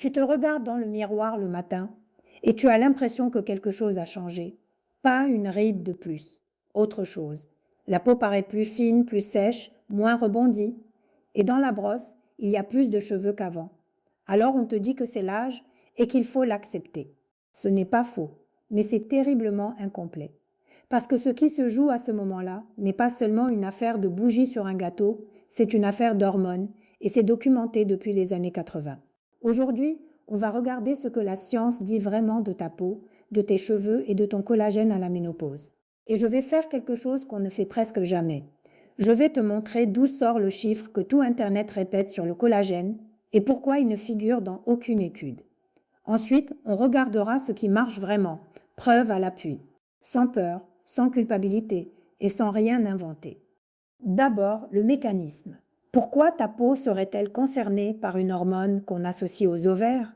Tu te regardes dans le miroir le matin et tu as l'impression que quelque chose a changé. Pas une ride de plus. Autre chose. La peau paraît plus fine, plus sèche, moins rebondie. Et dans la brosse, il y a plus de cheveux qu'avant. Alors on te dit que c'est l'âge et qu'il faut l'accepter. Ce n'est pas faux, mais c'est terriblement incomplet. Parce que ce qui se joue à ce moment-là n'est pas seulement une affaire de bougies sur un gâteau, c'est une affaire d'hormones et c'est documenté depuis les années 80. Aujourd'hui, on va regarder ce que la science dit vraiment de ta peau, de tes cheveux et de ton collagène à la ménopause. Et je vais faire quelque chose qu'on ne fait presque jamais. Je vais te montrer d'où sort le chiffre que tout Internet répète sur le collagène et pourquoi il ne figure dans aucune étude. Ensuite, on regardera ce qui marche vraiment, preuve à l'appui, sans peur, sans culpabilité et sans rien inventer. D'abord, le mécanisme. Pourquoi ta peau serait-elle concernée par une hormone qu'on associe aux ovaires?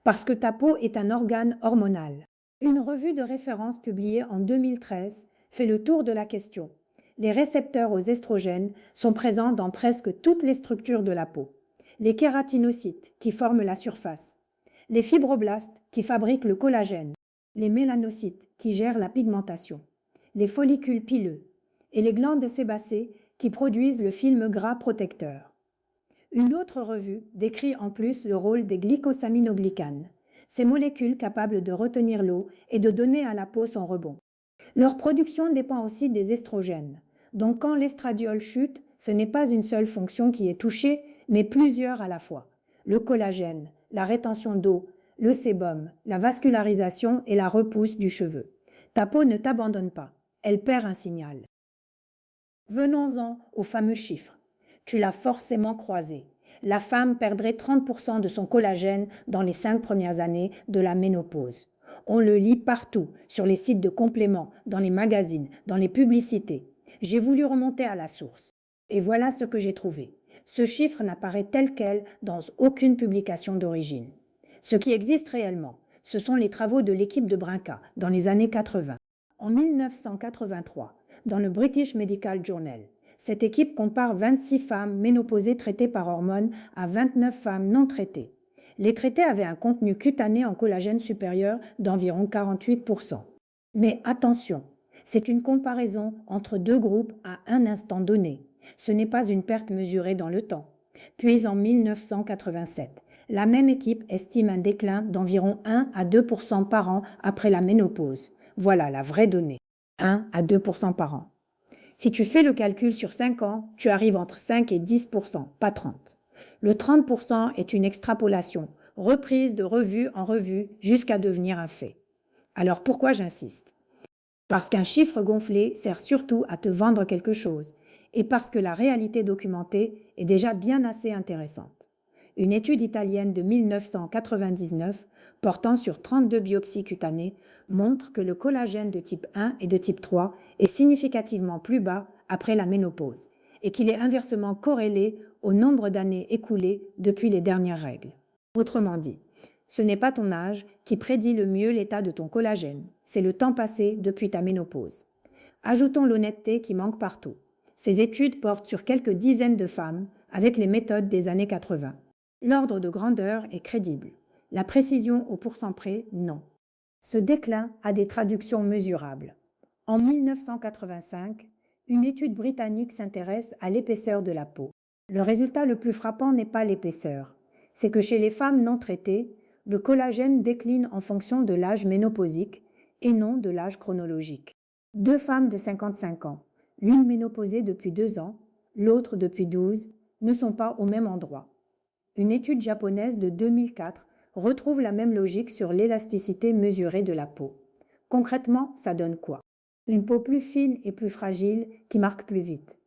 Parce que ta peau est un organe hormonal. Une revue de référence publiée en 2013 fait le tour de la question. Les récepteurs aux estrogènes sont présents dans presque toutes les structures de la peau. Les kératinocytes qui forment la surface, les fibroblastes qui fabriquent le collagène, les mélanocytes qui gèrent la pigmentation, les follicules pileux et les glandes sébacées qui produisent le film gras protecteur. Une autre revue décrit en plus le rôle des glycosaminoglycanes, ces molécules capables de retenir l'eau et de donner à la peau son rebond. Leur production dépend aussi des estrogènes. Donc quand l'estradiol chute, ce n'est pas une seule fonction qui est touchée, mais plusieurs à la fois. Le collagène, la rétention d'eau, le sébum, la vascularisation et la repousse du cheveu. Ta peau ne t'abandonne pas, elle perd un signal. Venons-en au fameux chiffre. Tu l'as forcément croisé. La femme perdrait 30% de son collagène dans les 5 premières années de la ménopause. On le lit partout, sur les sites de compléments, dans les magazines, dans les publicités. J'ai voulu remonter à la source. Et voilà ce que j'ai trouvé. Ce chiffre n'apparaît tel quel dans aucune publication d'origine. Ce qui existe réellement, ce sont les travaux de l'équipe de Brinca dans les années 80. En 1983, dans le British Medical Journal, cette équipe compare 26 femmes ménopausées traitées par hormones à 29 femmes non traitées. Les traitées avaient un contenu cutané en collagène supérieur d'environ 48%. Mais attention, c'est une comparaison entre deux groupes à un instant donné. Ce n'est pas une perte mesurée dans le temps. Puis en 1987, la même équipe estime un déclin d'environ 1 à 2% par an après la ménopause. Voilà la vraie donnée. 1 à 2% par an. Si tu fais le calcul sur 5 ans, tu arrives entre 5 et 10%, pas 30. Le 30% est une extrapolation, reprise de revue en revue jusqu'à devenir un fait. Alors pourquoi j'insiste? Parce qu'un chiffre gonflé sert surtout à te vendre quelque chose et parce que la réalité documentée est déjà bien assez intéressante. Une étude italienne de 1999 portant sur 32 biopsies cutanées montre que le collagène de type 1 et de type 3 est significativement plus bas après la ménopause et qu'il est inversement corrélé au nombre d'années écoulées depuis les dernières règles. Autrement dit, ce n'est pas ton âge qui prédit le mieux l'état de ton collagène, c'est le temps passé depuis ta ménopause. Ajoutons l'honnêteté qui manque partout. Ces études portent sur quelques dizaines de femmes avec les méthodes des années 80. L'ordre de grandeur est crédible. La précision au pourcent près, non. Ce déclin a des traductions mesurables. En 1985, une étude britannique s'intéresse à l'épaisseur de la peau. Le résultat le plus frappant n'est pas l'épaisseur, c'est que chez les femmes non traitées, le collagène décline en fonction de l'âge ménopausique et non de l'âge chronologique. Deux femmes de 55 ans, l'une ménopausée depuis 2 ans, l'autre depuis 12, ne sont pas au même endroit. Une étude japonaise de 2004 retrouve la même logique sur l'élasticité mesurée de la peau. Concrètement, ça donne quoi? Une peau plus fine et plus fragile qui marque plus vite.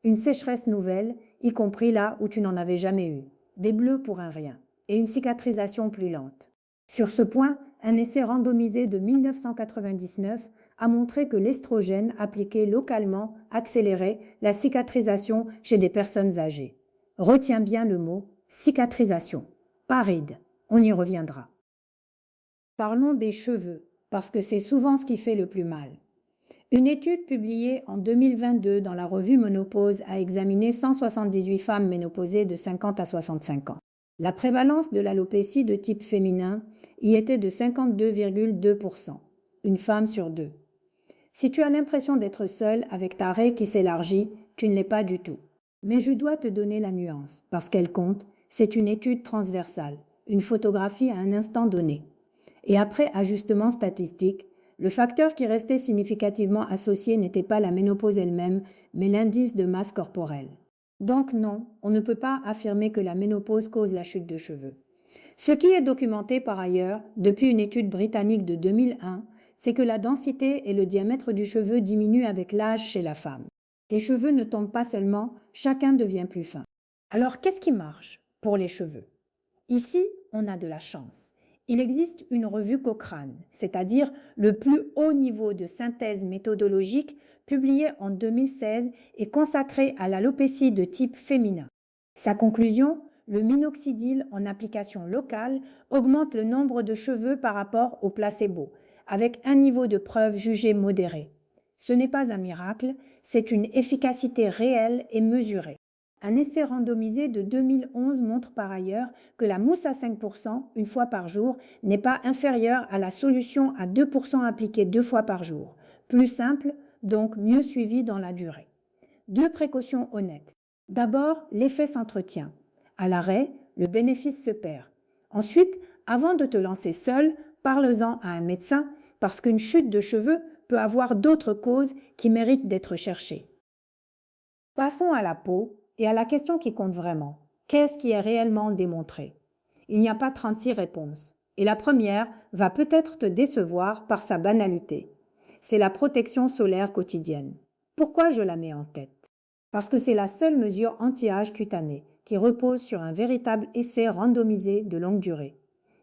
Une sécheresse nouvelle, y compris là où tu n'en avais jamais eu. Des bleus pour un rien. Et une cicatrisation plus lente. Sur ce point, un essai randomisé de 1999 a montré que l'estrogène appliqué localement accélérait la cicatrisation chez des personnes âgées. Retiens bien le mot cicatrisation, pas ride, on y reviendra. Parlons des cheveux, parce que c'est souvent ce qui fait le plus mal. Une étude publiée en 2022 dans la revue Ménopause a examiné 178 femmes ménopausées de 50 à 65 ans. La prévalence de l'alopécie de type féminin y était de 52,2%, une femme sur deux. Si tu as l'impression d'être seule avec ta raie qui s'élargit, tu ne l'es pas du tout. Mais je dois te donner la nuance, parce qu'elle compte, c'est une étude transversale, une photographie à un instant donné. Et après ajustement statistique, le facteur qui restait significativement associé n'était pas la ménopause elle-même, mais l'indice de masse corporelle. Donc non, on ne peut pas affirmer que la ménopause cause la chute de cheveux. Ce qui est documenté par ailleurs depuis une étude britannique de 2001, c'est que la densité et le diamètre du cheveu diminuent avec l'âge chez la femme. Les cheveux ne tombent pas seulement, chacun devient plus fin. Alors qu'est-ce qui marche pour les cheveux? Ici, on a de la chance. Il existe une revue Cochrane, c'est-à-dire le plus haut niveau de synthèse méthodologique publiée en 2016 et consacrée à l'alopécie de type féminin. Sa conclusion, le minoxidil en application locale augmente le nombre de cheveux par rapport au placebo, avec un niveau de preuve jugé modéré. Ce n'est pas un miracle, c'est une efficacité réelle et mesurée. Un essai randomisé de 2011 montre par ailleurs que la mousse à 5% une fois par jour n'est pas inférieure à la solution à 2% appliquée 2 fois par jour. Plus simple, donc mieux suivi dans la durée. Deux précautions honnêtes. D'abord, l'effet s'entretient. À l'arrêt, le bénéfice se perd. Ensuite, avant de te lancer seul, parle-en à un médecin parce qu'une chute de cheveux peut avoir d'autres causes qui méritent d'être cherchées. Passons à la peau et à la question qui compte vraiment. Qu'est-ce qui est réellement démontré? Il n'y a pas 36 réponses. Et la première va peut-être te décevoir par sa banalité. C'est la protection solaire quotidienne. Pourquoi je la mets en tête? Parce que c'est la seule mesure anti-âge cutané qui repose sur un véritable essai randomisé de longue durée.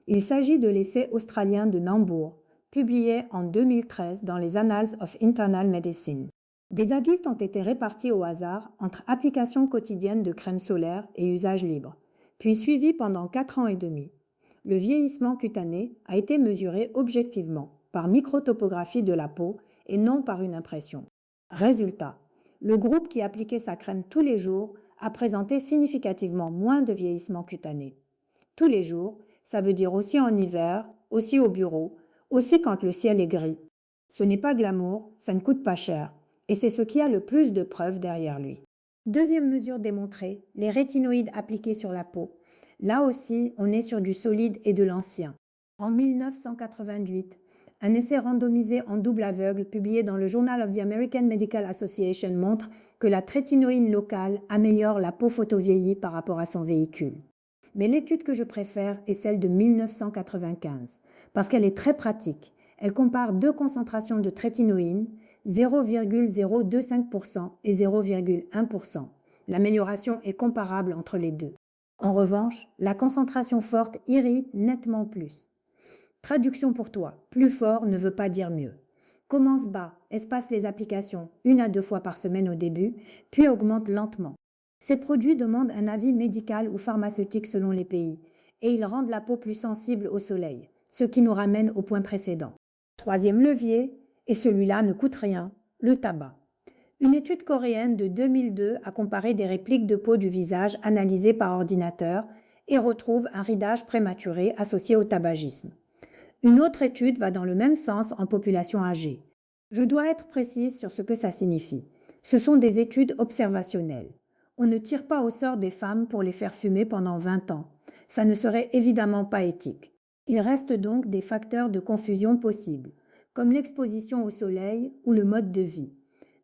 Il s'agit de l'essai australien de Nambour, publié en 2013 dans les Annals of Internal Medicine. Des adultes ont été répartis au hasard entre application quotidienne de crème solaire et usage libre, puis suivis pendant 4 ans et demi. Le vieillissement cutané a été mesuré objectivement par microtopographie de la peau et non par une impression. Résultat, le groupe qui appliquait sa crème tous les jours a présenté significativement moins de vieillissement cutané. Tous les jours, ça veut dire aussi en hiver, aussi au bureau, aussi quand le ciel est gris. Ce n'est pas glamour, ça ne coûte pas cher, et c'est ce qui a le plus de preuves derrière lui. Deuxième mesure démontrée, les rétinoïdes appliqués sur la peau. Là aussi, on est sur du solide et de l'ancien. En 1988, un essai randomisé en double aveugle publié dans le Journal of the American Medical Association montre que la trétinoïne locale améliore la peau photovieillie par rapport à son véhicule. Mais l'étude que je préfère est celle de 1995, parce qu'elle est très pratique. Elle compare deux concentrations de trétinoïne, 0,025% et 0,1%. L'amélioration est comparable entre les deux. En revanche, la concentration forte irrite nettement plus. Traduction pour toi, plus fort ne veut pas dire mieux. Commence bas, espace les applications 1 à 2 fois par semaine au début, puis augmente lentement. Ces produits demandent un avis médical ou pharmaceutique selon les pays, et ils rendent la peau plus sensible au soleil, ce qui nous ramène au point précédent. Troisième levier, et celui-là ne coûte rien, le tabac. Une étude coréenne de 2002 a comparé des répliques de peau du visage analysées par ordinateur et retrouve un ridage prématuré associé au tabagisme. Une autre étude va dans le même sens en population âgée. Je dois être précise sur ce que ça signifie. Ce sont des études observationnelles. On ne tire pas au sort des femmes pour les faire fumer pendant 20 ans. Ça ne serait évidemment pas éthique. Il reste donc des facteurs de confusion possibles, comme l'exposition au soleil ou le mode de vie.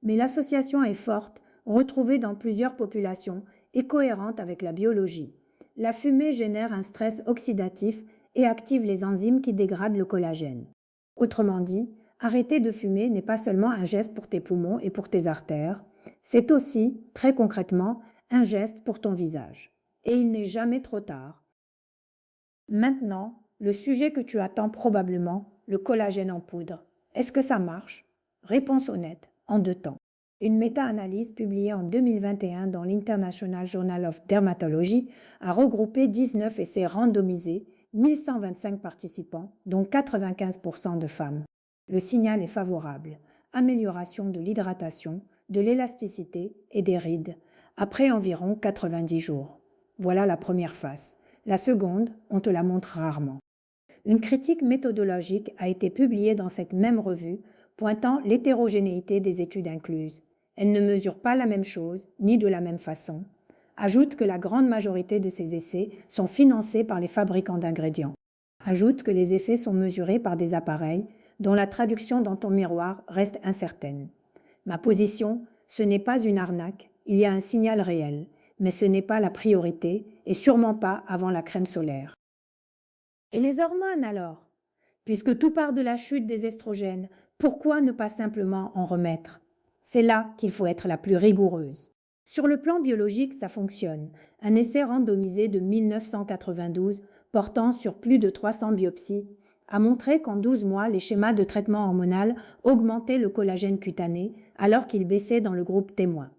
Mais l'association est forte, retrouvée dans plusieurs populations et cohérente avec la biologie. La fumée génère un stress oxydatif et active les enzymes qui dégradent le collagène. Autrement dit, arrêter de fumer n'est pas seulement un geste pour tes poumons et pour tes artères, c'est aussi, très concrètement, un geste pour ton visage. Et il n'est jamais trop tard. Maintenant, le sujet que tu attends probablement, le collagène en poudre. Est-ce que ça marche? Réponse honnête, en 2 temps. Une méta-analyse publiée en 2021 dans l'International Journal of Dermatology a regroupé 19 essais randomisés, 1125 participants, dont 95% de femmes. Le signal est favorable. Amélioration de l'hydratation, de l'élasticité et des rides, après environ 90 jours. Voilà la première phase. La seconde, on te la montre rarement. Une critique méthodologique a été publiée dans cette même revue, pointant l'hétérogénéité des études incluses. Elles ne mesurent pas la même chose, ni de la même façon. Ajoute que la grande majorité de ces essais sont financés par les fabricants d'ingrédients. Ajoute que les effets sont mesurés par des appareils dont la traduction dans ton miroir reste incertaine. Ma position, ce n'est pas une arnaque, il y a un signal réel, mais ce n'est pas la priorité et sûrement pas avant la crème solaire. Et les hormones alors? Puisque tout part de la chute des estrogènes, pourquoi ne pas simplement en remettre? C'est là qu'il faut être la plus rigoureuse. Sur le plan biologique, ça fonctionne. Un essai randomisé de 1992, portant sur plus de 300 biopsies, a montré qu'en 12 mois, les schémas de traitement hormonal augmentaient le collagène cutané alors qu'il baissait dans le groupe témoin.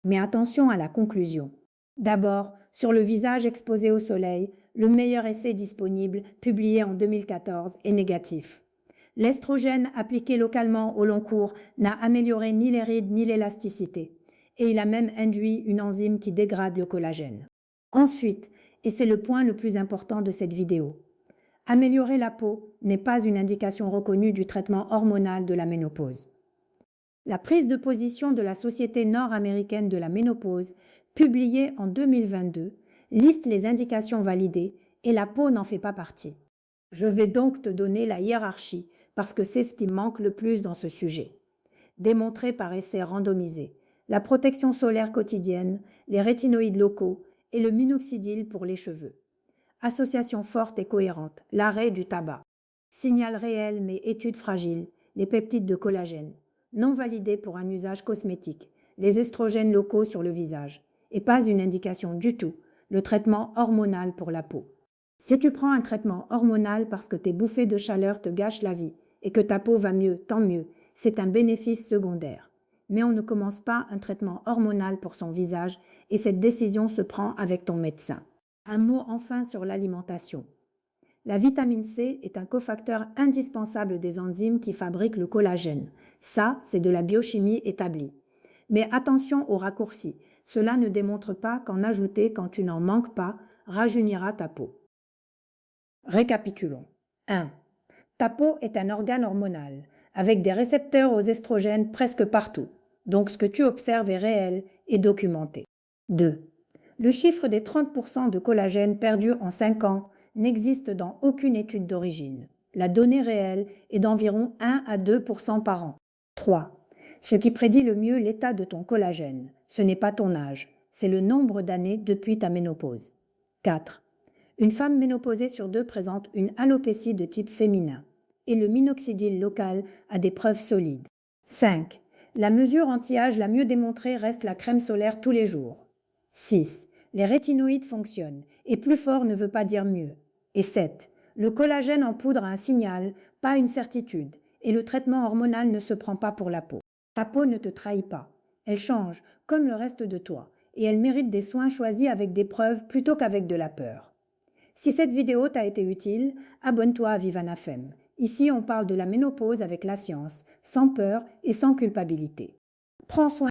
Mais attention à la conclusion. D'abord, sur le visage exposé au soleil, le meilleur essai disponible, publié en 2014, est négatif. L'estrogène appliqué localement au long cours n'a amélioré ni les rides ni l'élasticité, et il a même induit une enzyme qui dégrade le collagène. Ensuite, et c'est le point le plus important de cette vidéo, améliorer la peau n'est pas une indication reconnue du traitement hormonal de la ménopause. La prise de position de la Société nord-américaine de la ménopause, publiée en 2022, liste les indications validées et la peau n'en fait pas partie. Je vais donc te donner la hiérarchie parce que c'est ce qui manque le plus dans ce sujet. Démontré par essai randomisé, la protection solaire quotidienne, les rétinoïdes locaux et le minoxidil pour les cheveux. Association forte et cohérente, l'arrêt du tabac. Signal réel mais étude fragile, les peptides de collagène. Non validé pour un usage cosmétique, les estrogènes locaux sur le visage. Et pas une indication du tout, le traitement hormonal pour la peau. Si tu prends un traitement hormonal parce que tes bouffées de chaleur te gâchent la vie et que ta peau va mieux, tant mieux, c'est un bénéfice secondaire. Mais on ne commence pas un traitement hormonal pour son visage et cette décision se prend avec ton médecin. Un mot enfin sur l'alimentation. La vitamine C est un cofacteur indispensable des enzymes qui fabriquent le collagène. Ça, c'est de la biochimie établie. Mais attention aux raccourcis. Cela ne démontre pas qu'en ajouter quand tu n'en manques pas rajeunira ta peau. Récapitulons. 1. Ta peau est un organe hormonal, avec des récepteurs aux estrogènes presque partout. Donc ce que tu observes est réel et documenté. 2. Le chiffre des 30% de collagène perdu en 5 ans n'existe dans aucune étude d'origine. La donnée réelle est d'environ 1 à 2% par an. 3. Ce qui prédit le mieux l'état de ton collagène, ce n'est pas ton âge, c'est le nombre d'années depuis ta ménopause. 4. Une femme ménopausée sur 2 présente une alopécie de type féminin et le minoxidil local a des preuves solides. 5. La mesure anti-âge la mieux démontrée reste la crème solaire tous les jours. 6. Les rétinoïdes fonctionnent et plus fort ne veut pas dire mieux. Et 7. Le collagène en poudre a un signal, pas une certitude, et le traitement hormonal ne se prend pas pour la peau. Ta peau ne te trahit pas. Elle change, comme le reste de toi, et elle mérite des soins choisis avec des preuves plutôt qu'avec de la peur. Si cette vidéo t'a été utile, abonne-toi à Vivana Femme. Ici, on parle de la ménopause avec la science, sans peur et sans culpabilité. Prends soin